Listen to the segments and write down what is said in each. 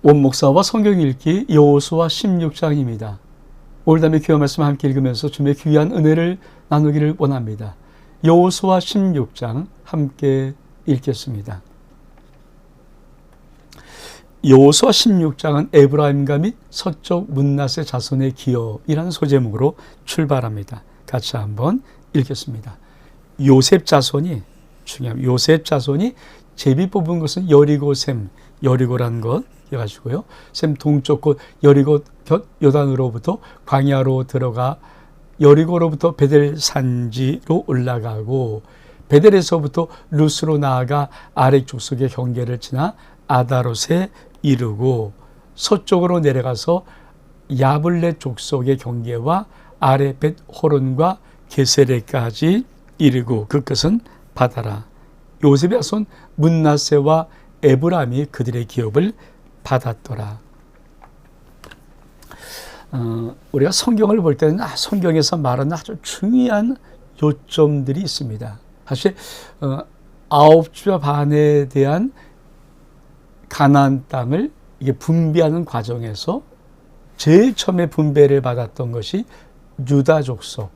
원목사와 성경 읽기 여호수아 16장입니다. 오늘 밤에 귀한 말씀 함께 읽으면서 주님의 귀한 은혜를 나누기를 원합니다. 여호수아 16장 함께 읽겠습니다. 여호수아 16장은 에브라임과 및 서쪽 문낫세 자손의 기업이라는 소제목으로 출발합니다. 같이 한번 읽겠습니다. 요셉 자손이 중요합니다. 요셉 자손이 제비 뽑은 것은 여리고 샘, 여리고라는 것 기억하시고요. 샘 동쪽 곳 여리고 곁 요단으로부터 광야로 들어가 여리고로부터 베델 산지로 올라가고 베델에서부터 루스로 나아가 아렉 족속의 경계를 지나 아다롯에 이르고 서쪽으로 내려가서 야블렛 족속의 경계와 아레 벳 호론과 게세레까지 이르고 그 끝은 바다라. 요셉의 자손 문낫세와 에브라임이 그들의 기업을 받았더라. 우리가 성경을 볼 때는 성경에서 말하는 아주 중요한 요점들이 있습니다. 사실 9주 반에 대한 가나안 땅을 이게 분배하는 과정에서 제일 처음에 분배를 받았던 것이 유다 족속,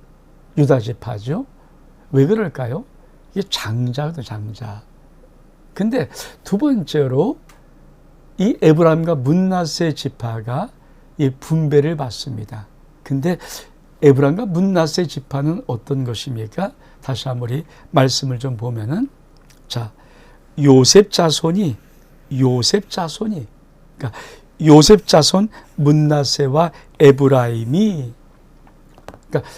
유다 지파죠. 왜 그럴까요? 이게 장자거든요, 장자. 근데 두 번째로 이 에브라임과 문낫세 지파가 이 분배를 받습니다. 근데 에브라임과 문낫세 지파는 어떤 것입니까? 다시 한번 우리 말씀을 좀 보면은, 자, 요셉 자손이 그러니까 요셉 자손 문낫세와 에브라임이, 그러니까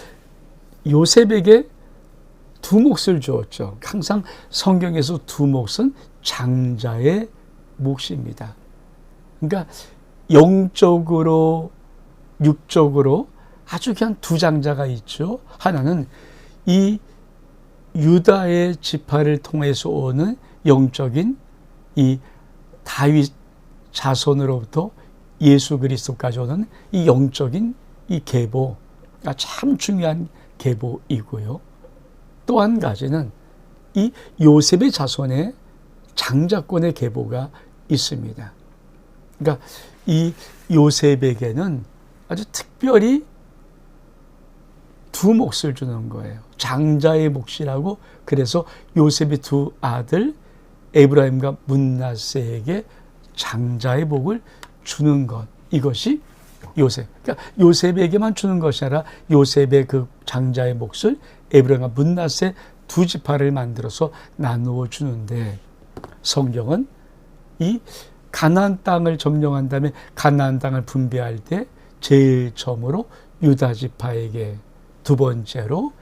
요셉에게 두 몫을 주었죠. 항상 성경에서 두 몫은 장자의 몫입니다. 그러니까 영적으로 육적으로 아주 그냥 두 장자가 있죠. 하나는 이 유다의 지파를 통해서 오는 영적인 이 다윗 자손으로부터 예수 그리스도까지 오는 이 영적인 이 계보가 참 중요한 계보이고요. 또 한 가지는 이 요셉의 자손의 장자권의 계보가 있습니다. 그러니까 이 요셉에게는 아주 특별히 두 몫을 주는 거예요. 장자의 몫이라고. 그래서 요셉의 두 아들 에브라임과 문낫세에게 장자의 복을 주는 것, 이것이 요셉. 그러니까 요셉에게만 주는 것이 아니라 요셉의 그 장자의 몫을 에브라임과 문낫세 두 지파를 만들어서 나누어 주는데, 성경은 이 가나안 땅을 점령한 다음에 가나안 땅을 분배할 때 제일 처음으로 유다 지파에게, 두 번째로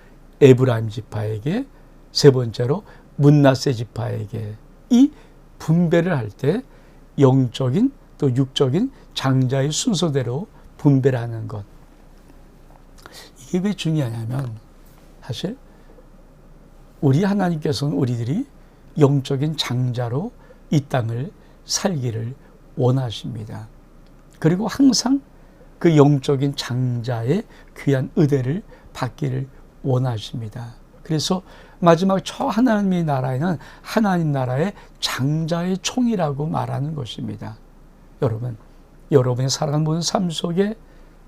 에브라임 지파에게, 세 번째로 문낫세 지파에게 이 분배를 할 때 영적인 또 육적인 장자의 순서대로 분배를 하는 것. 이게 왜 중요하냐면, 사실 우리 하나님께서는 우리들이 영적인 장자로 이 땅을 살기를 원하십니다. 그리고 항상 그 영적인 장자의 귀한 의대를 받기를 원하십니다. 그래서 마지막 저 하나님의 나라에는 하나님 나라의 장자의 총이라고 말하는 것입니다. 여러분, 여러분의 살아가는 모든 삶 속에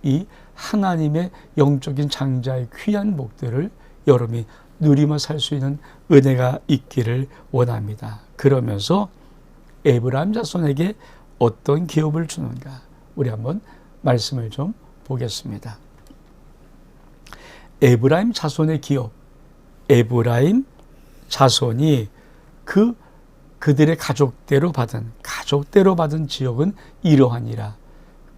이 하나님의 영적인 장자의 귀한 복들을 여러분이 누리며 살 수 있는 은혜가 있기를 원합니다. 그러면서 에브라임 자손에게 어떤 기업을 주는가? 우리 한번 말씀을 좀 보겠습니다. 에브라임 자손의 기업, 에브라임 자손이 그들의 가족대로 받은 지역은 이러하니라.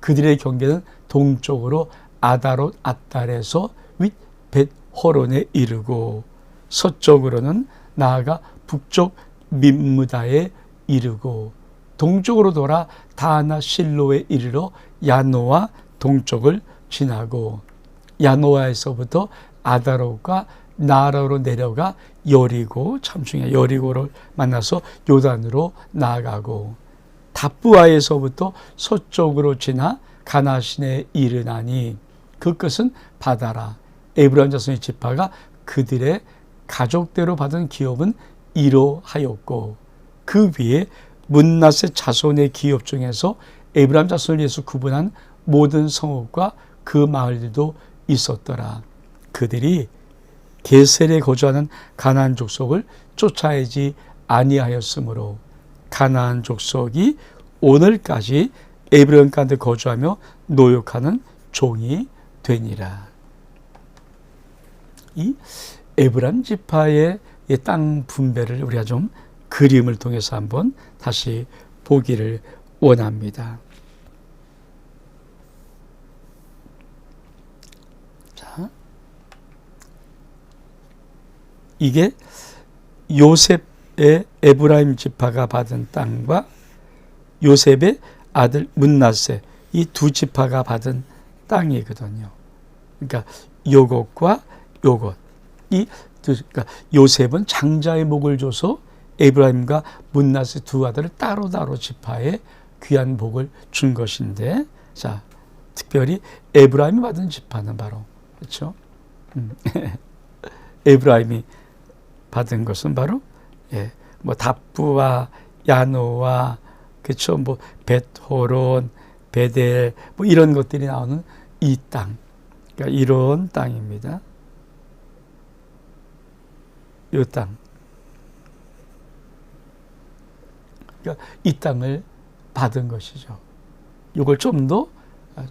그들의 경계는 동쪽으로 아다롯 앗달에서 윗 벳 호론에 이르고 서쪽으로는 나아가 북쪽 밋무다에 이르고 동쪽으로 돌아 다나 실로에 이르러 야노아 동쪽을 지나고 야노아에서부터 아다롯과 나라로 내려가 여리고, 참 중요해, 여리고를 만나서 요단으로 나아가고 답부아에서부터 서쪽으로 지나 가나신에 이르나니 그 끝은 바다라. 에브라임 자손의 지파가 그들의 가족대로 받은 기업은 이러하였고 그 위에 문낫세 자손의 기업 중에서 에브라임 자손을 위해서 구분한 모든 성읍과 그 마을들도 있었더라. 그들이 게셀에 거주하는 가나안 족속을 쫓아내지 아니하였으므로 가나안 족속이 오늘까지 에브라임 가운데 거주하며 노역하는 종이 되니라. 이 에브라임 지파의 땅 분배를 우리가 좀 그림을 통해서 한번 다시 보기를 원합니다. 자, 이게 요셉의 에브라임 지파가 받은 땅과 요셉의 아들 므낫세, 이 두 지파가 받은 땅이거든요. 그러니까 요것과 요것. 그러니까 요셉은 장자의 복을 줘서 에브라임과 므낫세 두 아들을 따로따로 지파에 귀한 복을 준 것인데, 자, 특별히 에브라임이 받은 지파는 바로, 그렇죠? 에브라임이 받은 것은 바로, 뭐 답부와 야노와, 그렇죠? 뭐 벳호론, 베델, 뭐 이런 것들이 나오는 이 땅, 그러니까 이런 땅입니다. 이 땅. 그러니까 이 땅을 받은 것이죠. 이걸 좀 더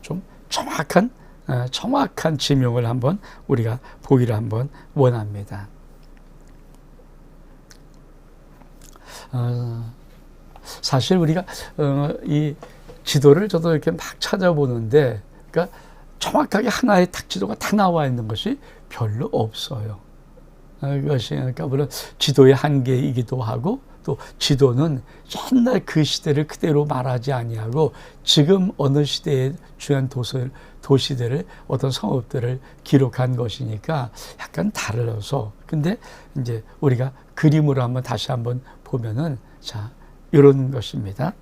좀 정확한 지명을 한번 우리가 보기를 한번 원합니다. 사실 우리가 이 지도를 저도 이렇게 막 찾아보는데, 그러니까 정확하게 하나의 딱 지도가 다 나와 있는 것이 별로 없어요. 그것이 그러니까 물론 지도의 한계이기도 하고, 또 지도는 옛날 그 시대를 그대로 말하지 아니하고 지금 어느 시대의 중요한 도시들을, 어떤 성읍들을 기록한 것이니까 약간 달라서. 근데 이제 우리가 그림으로 한번 다시 한번 보면은, 자, 이런 것입니다.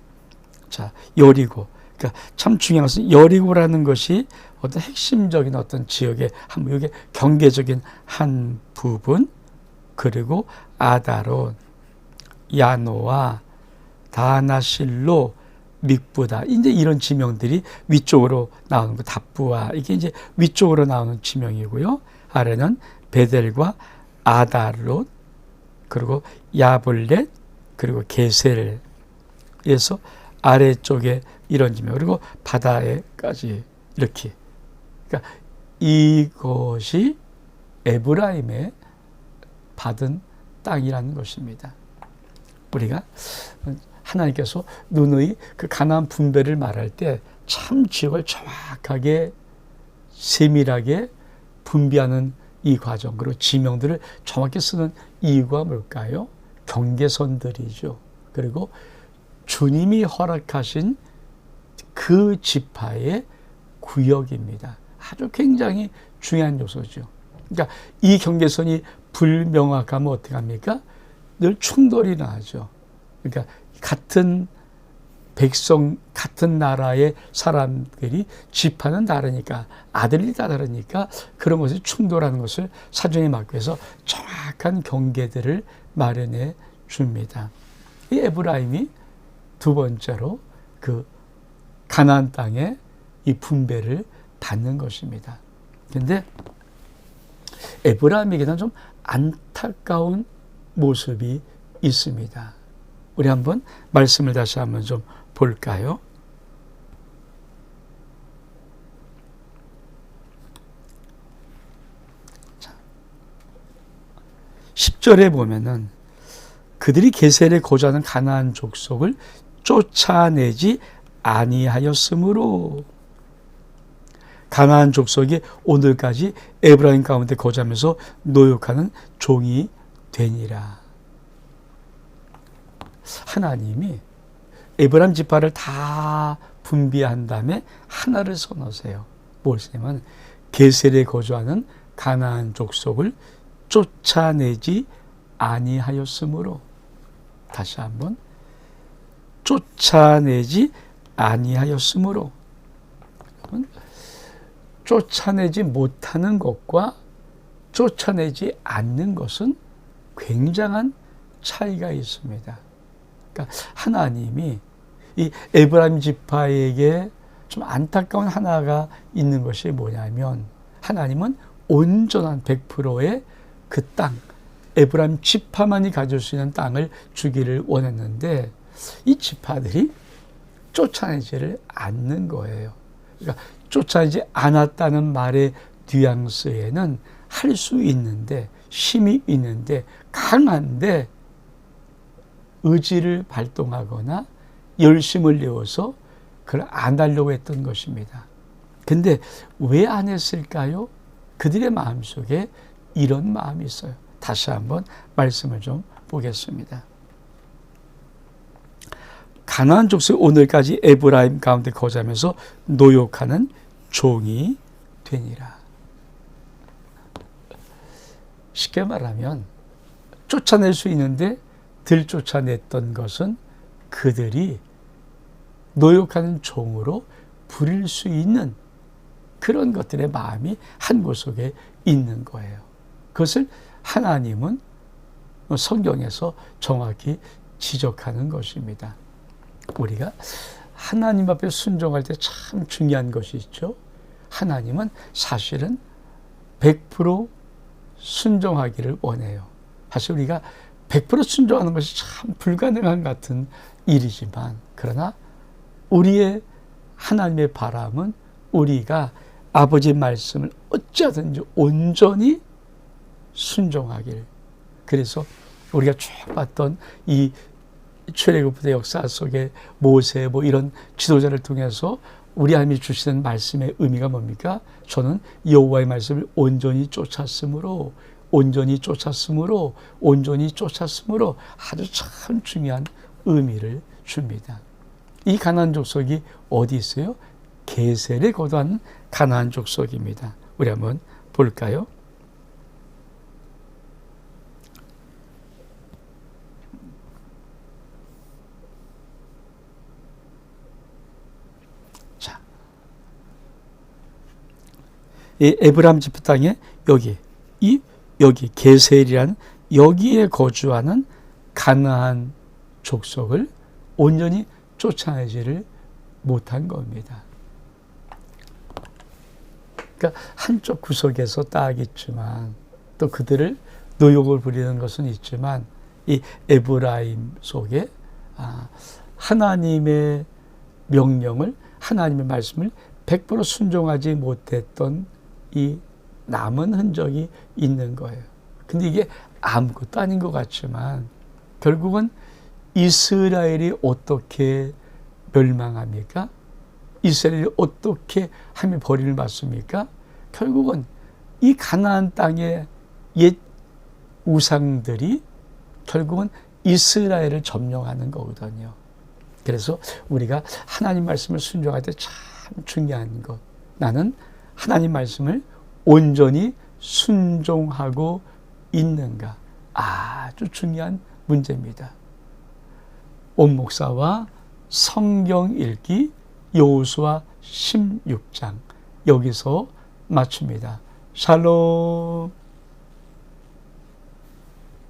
자, 여리고. 그러니까 참 중요한 것은 여리고라는 것이 어떤 핵심적인 어떤 지역의 한, 이게 경계적인 한 부분, 그리고 아다론, 야노와 다나실로, 믹부다, 이제 이런 지명들이 위쪽으로 나오는 거, 답부와 이게 이제 위쪽으로 나오는 지명이고요. 아래는 베델과 아다론, 그리고 야볼렛, 그리고 게셀에서 아래쪽에 이런 지명, 그리고 바다에까지 이렇게. 그러니까 이것이 에브라임의 받은 땅이라는 것입니다. 우리가 하나님께서 누누이 그 가나안 분배를 말할 때 참 지역을 정확하게 세밀하게 분배하는 이 과정, 그리고 지명들을 정확히 쓰는 이유가 뭘까요? 경계선들이죠. 그리고 주님이 허락하신 그 지파의 구역입니다. 아주 굉장히 중요한 요소죠. 그러니까 이 경계선이 불명확하면 어떻게 합니까? 늘 충돌이 나죠. 그러니까 같은 백성, 같은 나라의 사람들이 지파는 다르니까, 아들이 다 다르니까 그런 것이 충돌하는 것을 사정에 막기 위해서 정확한 경계들을 마련해 줍니다. 이 에브라임이 두 번째로 그 가나안 땅에 이 분배를 받는 것입니다. 그런데 에브라임에게는 좀 안타까운 모습이 있습니다. 우리 한번 말씀을 다시 한번 좀 볼까요? 자, 10절에 보면은 그들이 게셀에 거주하는 가나안 족속을 쫓아내지 아니하였으므로 가나안 족속이 오늘까지 에브라임 가운데 거주하면서 노역하는 종이 되니라. 하나님이 에브라임 지파를 다 분배한 다음에 하나를 선호하세요. 무엇이냐면 게셀에 거주하는 가나안 족속을 쫓아내지 아니하였으므로. 다시 한번, 쫓아내지 아니하였으므로. 쫓아내지 못하는 것과 쫓아내지 않는 것은 굉장한 차이가 있습니다. 그러니까 하나님이 이 에브라임 지파에게 좀 안타까운 하나가 있는 것이 뭐냐면 하나님은 온전한 100%의 그 땅, 에브라임 지파만이 가질 수 있는 땅을 주기를 원했는데 이 지파들이 쫓아내지를 않는 거예요. 그러니까 쫓아내지 않았다는 말의 뉘앙스에는 할 수 있는데, 힘이 있는데, 강한데 의지를 발동하거나 열심을 내어서 그걸 안 하려고 했던 것입니다. 근데 왜 안 했을까요? 그들의 마음속에 이런 마음이 있어요. 다시 한번 말씀을 좀 보겠습니다. 가나안 족속이 오늘까지 에브라임 가운데 거주하면서 노역하는 종이 되니라. 쉽게 말하면 쫓아낼 수 있는데 들 쫓아냈던 것은 그들이 노역하는 종으로 부릴 수 있는 그런 것들의 마음이 한 구석에 있는 거예요. 그것을 하나님은 성경에서 정확히 지적하는 것입니다. 우리가 하나님 앞에 순종할 때 참 중요한 것이 있죠. 하나님은 사실은 100% 순종하기를 원해요. 사실 우리가 100% 순종하는 것이 참 불가능한 같은 일이지만, 그러나 우리의 하나님의 바람은 우리가 아버지의 말씀을 어찌하든지 온전히 순종하길. 그래서 우리가 쭉 봤던 이 출애굽부터 역사 속에 모세 이런 지도자를 통해서 우리 하나님이 주시는 말씀의 의미가 뭡니까? 저는 여호와의 말씀을 온전히 쫓았으므로 아주 참 중요한 의미를 줍니다. 이 가나안 족속이 어디 있어요? 게셀에 거주하는 가나안 족속입니다. 우리 한번 볼까요? 자, 이 에브라임 지파 땅에 여기 게셀이라는 여기에 거주하는 가나안 족속을 온전히 쫓아내지를 못한 겁니다. 그러니까 한쪽 구석에서 딱 있지만 또 그들을 노역을 부리는 것은 있지만 이 에브라임 속에 하나님의 명령을, 하나님의 말씀을 100% 순종하지 못했던 이 남은 흔적이 있는 거예요. 근데 이게 아무것도 아닌 것 같지만 결국은 이스라엘이 어떻게 멸망합니까? 이스라엘이 어떻게 하며 벌이를 받습니까? 결국은 이 가나안 땅의 옛 우상들이 결국은 이스라엘을 점령하는 거거든요. 그래서 우리가 하나님 말씀을 순종할 때 참 중요한 것, 나는 하나님 말씀을 온전히 순종하고 있는가, 아주 중요한 문제입니다. 온 목사와 성경 읽기 여호수아 16장 여기서 마칩니다. 샬롬.